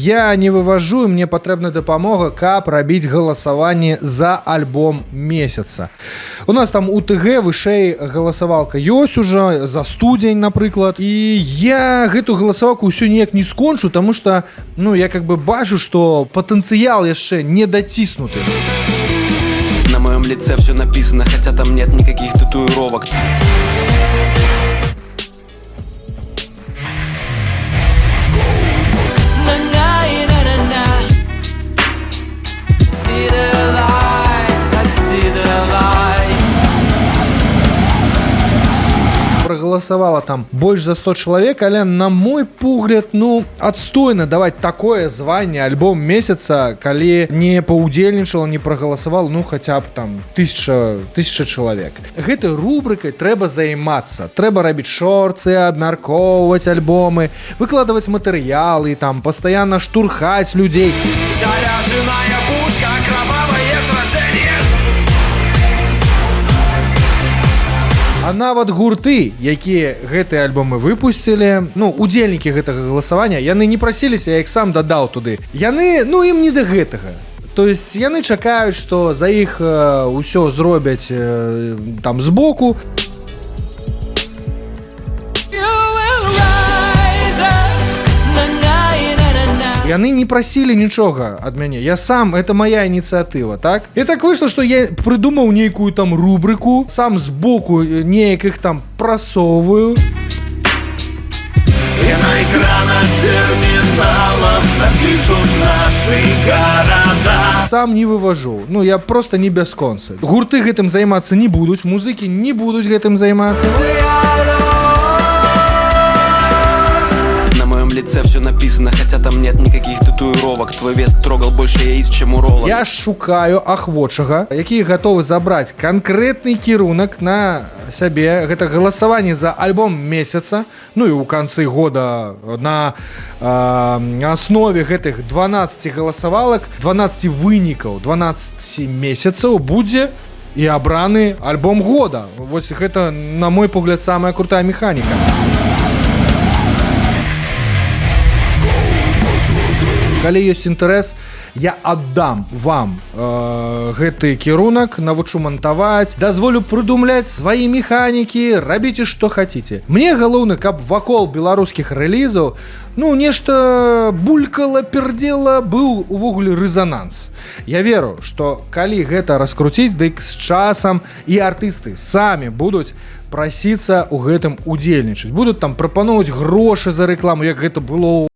Я не вывожу, і мне патрэбна дапамога, каб рабіць галасаванне за альбом месяца. У нас там у ТГ вышэй галасавалка ёсць ужо за студзень, напрыклад. І я гэту галасавалку ўсё неяк не скончу, таму што я как бы бачу, што патэнцыял яшчэ не даціснуты. На моем лице все написано, хотя там нет никаких татуировок. Проголосовало там больше за 100 человек, але на мой погляд, отстойно давать такое звание альбом месяца, коли не поудзельнічала, не проголосовал, хотя бы там тысяча человек. Гэтай рубрикой трэба займацца, трэба рабіць шорцы, абмяркоўваць альбомы, выкладывать матэрыялы, там постоянно штурхать людей. Заряженная пушка, кровавое сражение. А нават гурты, якія гэтыя альбомы выпусцілі, удзельнікі гэтага галасавання, яны не прасіліся, я іх сам дадаў туды. Яны, ім не да гэтага. То есть яны чакаюць, што за іх ўсё зробяць там збоку. Яны не прасілі нічога ад мяне. Я сам, это моя ініцыятыва, так? І так выйшла, што я прыдумаў нейкую там рубрыку, сам збоку неяк іх там прасоўваю. И на экранах терминалов напишут наши города. Сам не вывожу. Я просто не бясконцы. Гурты гэтым займацца не будуць, музыкі не будуць гэтым займацца. В лице все написано, хотя там нет никаких татуировок. Твой вес трогал больше яиц, чем уролог. Я шукаю ахвочага, які гатовы забраць канкрэтны кірунак на сябе. Гэта галасаванне за альбом месяца. І ў канцы года на аснове гэтых 12 галасавалак, 12 вынікаў, 12 месяцаў будзе і абраны альбом года. Вось гэта, на мой погляд, самая крутая механіка. Калі ёсць інтарэс, я аддам вам гэты кірунак, навучу монтаваць, дазволю прыдумляць свае механікі, рабіце што хаціце. Мне галоўна, каб вакол беларускіх рэлізаў нешта булькала, пердзела, быў увогуле рэзананс. Я веру, што калі гэта раскруціць, дык з часам і артысты самі будуць прасіцца ў гэтым удзельнічаць. Будуць там прапаноўваць грошы за рэкламу, як гэта было